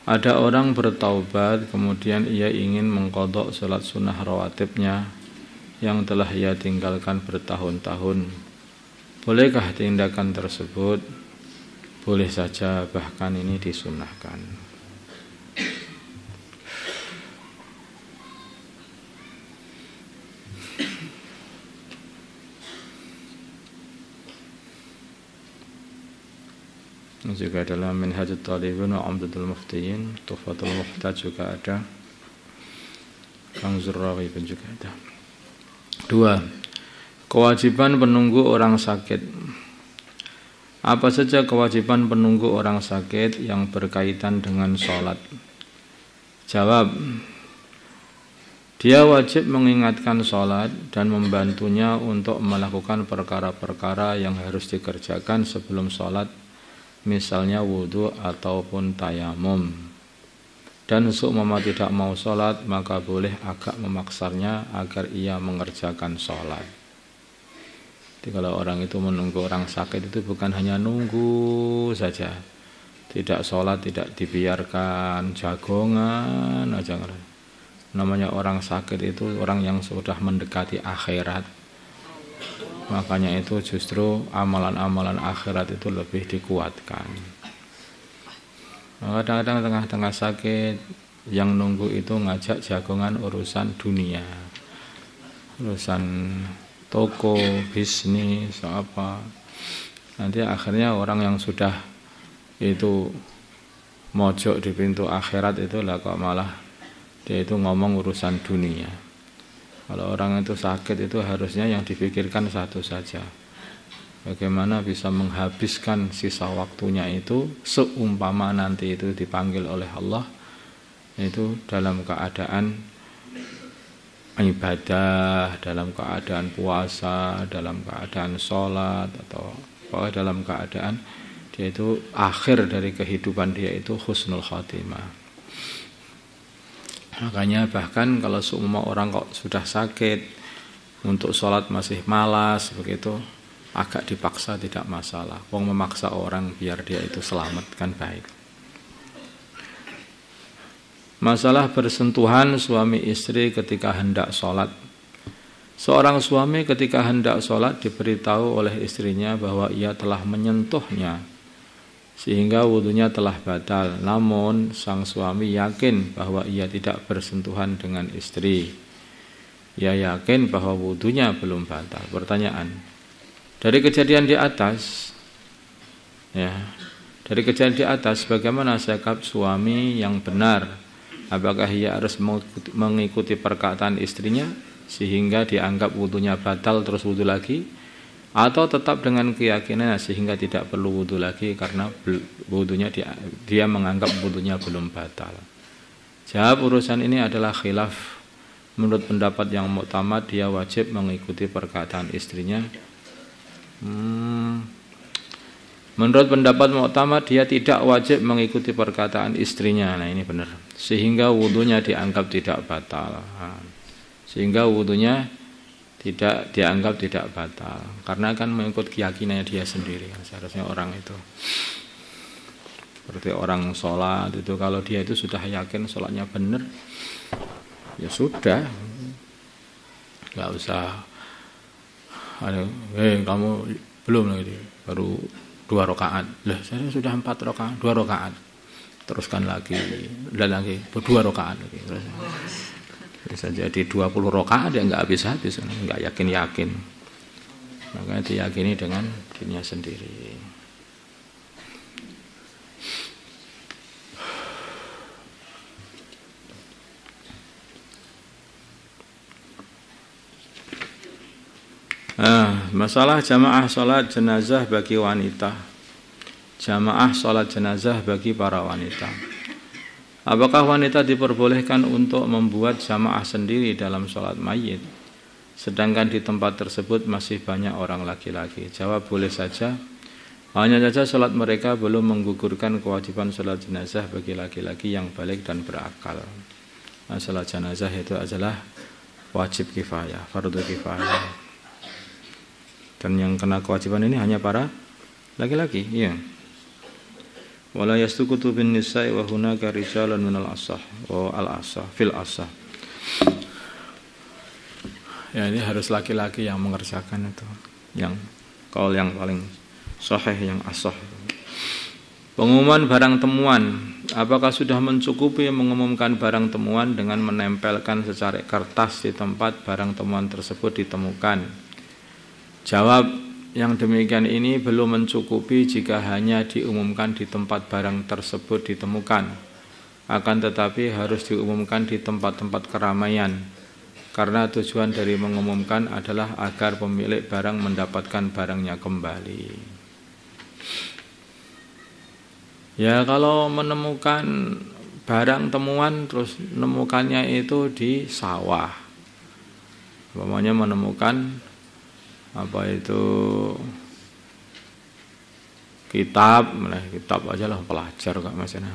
Ada orang bertaubat kemudian ia ingin mengqadha salat sunnah rawatibnya yang telah ia tinggalkan bertahun-tahun. Bolehkah tindakan tersebut? Boleh saja, bahkan ini disunnahkan. Juga dalam Minhajut Talibin wa Umdatul Muftiyin, Tuhfatul Muhtaj juga ada, Kanzur Raghibin juga ada. 2. Kewajiban penunggu orang sakit. Apa saja kewajiban penunggu orang sakit yang berkaitan dengan sholat? Jawab, dia wajib mengingatkan sholat dan membantunya untuk melakukan perkara-perkara yang harus dikerjakan sebelum sholat, misalnya wudhu ataupun tayamum. Dan seumpama tidak mau sholat, maka boleh agak memaksanya agar ia mengerjakan sholat. Jadi kalau orang itu menunggu orang sakit itu bukan hanya nunggu saja, tidak sholat, tidak dibiarkan, jagongan aja. Namanya orang sakit itu orang yang sudah mendekati akhirat. Makanya itu justru amalan-amalan akhirat itu lebih dikuatkan. Kadang-kadang tengah-tengah sakit yang nunggu itu ngajak jagongan urusan dunia, urusan toko, bisnis, apa. Nanti akhirnya orang yang sudah itu mojok di pintu akhirat itu lah kok malah dia itu ngomong urusan dunia. Kalau orang itu sakit itu harusnya yang dipikirkan satu saja. Bagaimana bisa menghabiskan sisa waktunya itu seumpama nanti itu dipanggil oleh Allah itu dalam keadaan ibadah, dalam keadaan puasa, dalam keadaan sholat, atau dalam keadaan dia itu akhir dari kehidupan dia itu husnul khatimah. Makanya bahkan kalau seumpama orang kok sudah sakit untuk sholat masih malas begitu, agak dipaksa tidak masalah. Wong memaksa orang biar dia itu selamat kan baik. Masalah bersentuhan suami istri ketika hendak sholat. Seorang suami ketika hendak sholat diberitahu oleh istrinya bahwa ia telah menyentuhnya sehingga wudunya telah batal. Namun sang suami yakin bahwa ia tidak bersentuhan dengan istri. Ia yakin bahwa wudunya belum batal. Pertanyaan, dari kejadian di atas, dari kejadian di atas, bagaimana sikap suami yang benar? Apakah ia harus mengikuti perkataan istrinya sehingga dianggap wudunya batal terus wudu lagi, atau tetap dengan keyakinan sehingga tidak perlu wudu lagi karena wudunya dia menganggap wudunya belum batal? Jawab, urusan ini adalah khilaf. Menurut pendapat yang mu'tamad, dia wajib mengikuti perkataan istrinya. Menurut pendapat mu'tamad, dia tidak wajib mengikuti perkataan istrinya. Nah ini benar. Sehingga wudunya dianggap tidak batal. Sehingga wudunya tidak dianggap tidak batal. Karena kan mengikut keyakinannya dia sendiri. Seharusnya orang itu seperti orang sholat itu, kalau dia itu sudah yakin sholatnya benar, ya sudah, nggak usah. Kamu belum lagi, baru 2 rakaat. Lah saya sudah 4 rakaat, 2 rakaat. Teruskan lagi, dan lagi 2 rakaat lagi. Terus bisa jadi 20 rakaat ya nggak habis-habis, nggak yakin-yakin. Makanya diyakini dengan dirinya sendiri. Masalah jamaah sholat jenazah bagi wanita. Jamaah sholat jenazah bagi para wanita. Apakah wanita diperbolehkan untuk membuat jamaah sendiri dalam sholat mayit, sedangkan di tempat tersebut masih banyak orang laki-laki? Jawab, boleh saja. Hanya saja sholat mereka belum menggugurkan kewajiban sholat jenazah bagi laki-laki yang balik dan berakal. Sholat jenazah itu adalah wajib kifayah, fardu kifayah. Dan yang kena kewajiban ini hanya para laki-laki, iya. Wala yastukutu bin nisa'i wa hunaka rijalun minal asah wa al asah fil asah. Ya, ini harus laki-laki yang mengerjakan itu, yang kaul yang paling sahih, yang asah. Pengumuman barang temuan. Apakah sudah mencukupi mengumumkan barang temuan dengan menempelkan secarik kertas di tempat barang temuan tersebut ditemukan? Jawab, yang demikian ini belum mencukupi jika hanya diumumkan di tempat barang tersebut ditemukan. Akan tetapi harus diumumkan di tempat-tempat keramaian. Karena tujuan dari mengumumkan adalah agar pemilik barang mendapatkan barangnya kembali. Ya, kalau menemukan barang temuan terus menemukannya itu di sawah. Umpamanya menemukan kitab aja lah, pelajar kok maksudnya.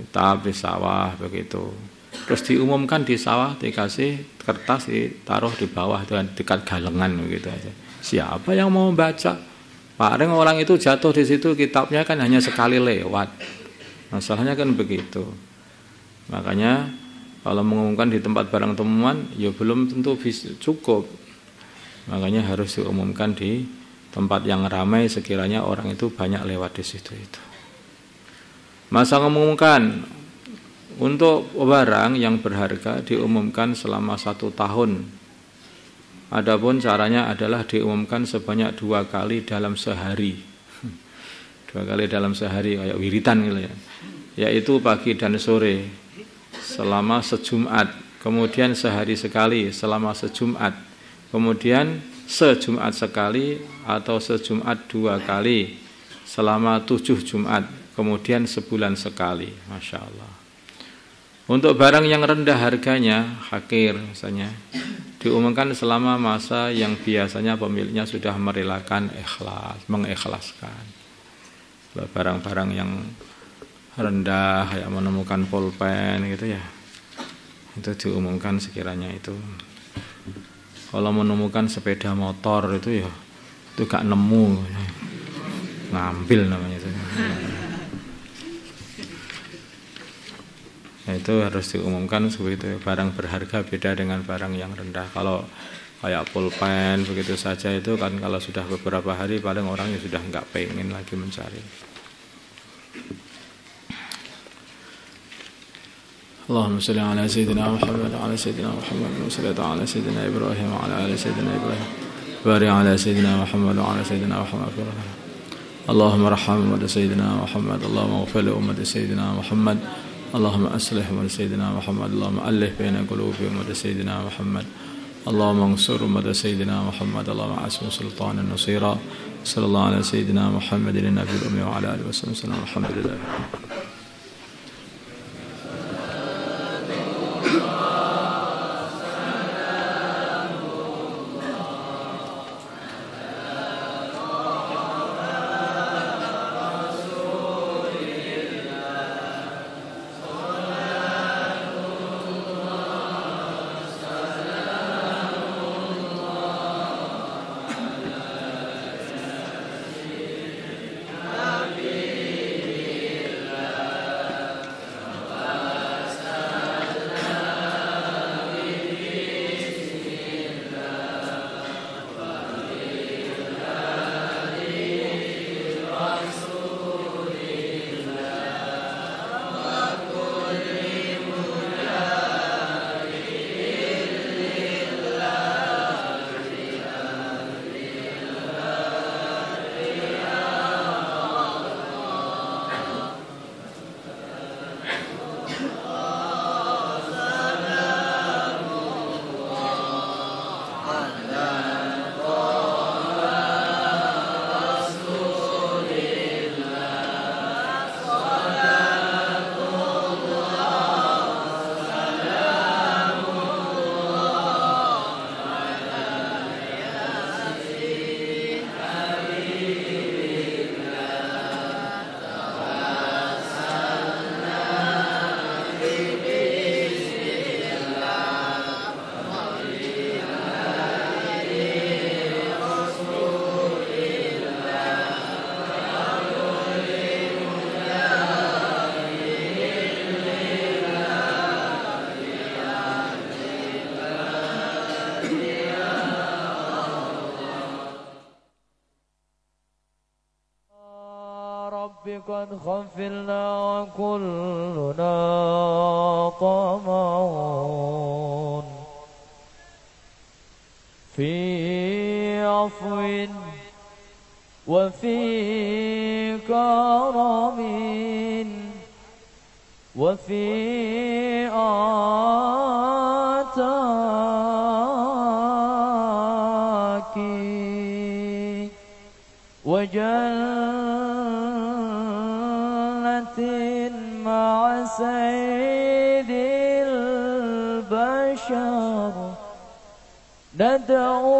Kitab di sawah begitu. Terus diumumkan di sawah, dikasih kertas, ditaruh di bawah dengan dekat galengan begitu aja. Siapa yang mau baca? Paling orang itu jatuh di situ, kitabnya kan hanya sekali lewat. Masalahnya kan begitu. Makanya kalau mengumumkan di tempat barang temuan, ya belum tentu cukup. Makanya harus diumumkan di tempat yang ramai sekiranya orang itu banyak lewat di situ itu. Masa mengumumkan untuk barang yang berharga diumumkan selama 1 tahun. Adapun caranya adalah diumumkan sebanyak 2 kali dalam sehari. 2 kali dalam sehari kayak wiritan gitu ya. Yaitu pagi dan sore selama sejumat, kemudian sehari sekali selama sejumat, kemudian sejumat sekali atau sejumat 2 kali selama 7 Jumat, kemudian sebulan sekali. Masya Allah. Untuk barang yang rendah harganya, hakir misalnya, diumumkan selama masa yang biasanya pemiliknya sudah merelakan mengikhlaskan. Barang-barang yang rendah kayak menemukan pulpen gitu ya, itu diumumkan sekiranya itu. Kalau menemukan sepeda motor itu ya, itu gak nemu, ngambil namanya itu. Nah, itu harus diumumkan seperti itu. Barang berharga beda dengan barang yang rendah. Kalau kayak pulpen begitu saja itu kan kalau sudah beberapa hari paling orangnya sudah nggak pengen lagi mencari. Allahumma shalli ala sayyidina Muhammad wa ala sayyidina Muhammad wa sallallahu ala sayyidina Ibrahim wa ala ali sayyidina Ibrahim. Barik ala sayyidina Muhammad wa ala sayyidina Muhammad. Allahumma arham ummata sayyidina Muhammad. Allahumma ighfir li ummati sayyidina Muhammad. اللهم أصلح أمة سيدنا محمد. اللهم ألف بين قلوب أمة سيدنا محمد. اللهم انصر أمة سيدنا محمد. اللهم أعصم سلطانا نصيرا. صلى الله على سيدنا محمد النبي الأمي وعلى آله وسلم. الحمد لله. قد خفلنا وكلنا طمعون في عفو وفي كرم وفي آتاك وجنة مع سيد البشر ندعو